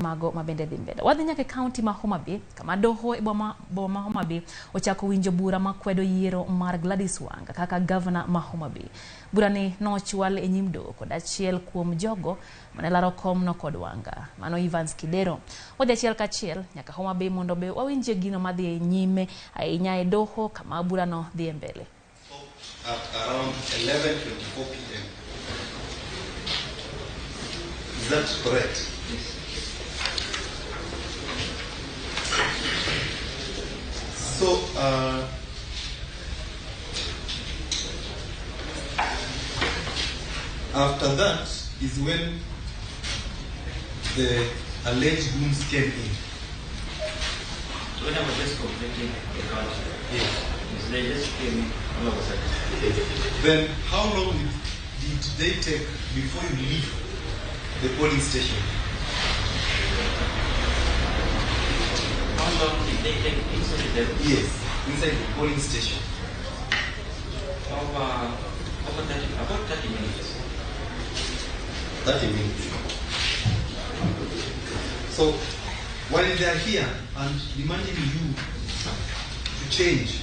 mago mabende dhi mbele. Wadhi nyaka kaunti ma Homa Bay kama doho e boma Homa Bay ochako winjo bura ma kwedo yiero mar Gladys Wanga kaka governor ma Homa Bay. Bura ni nochwal e nyim doho kod achiel kuom jogo mane laro kom no kod Wanga. Mano Buch Kidero. Wadhi achiel kachiel nyaka Homa Bay mondo be wawinje gino madhi e nyime ahinya e doho kama bura no dhi mbele. Around 11:24 p.m. Is that correct? Yes. So, after that is when the alleged goons came in. So when I was just completing the country, yes. They just came in all of a sudden. Then how long did they take before you leave the polling station? How long did they take inside the? Yes, inside the polling station. About 30 minutes. 30 minutes. So, while they are here and demanding you to change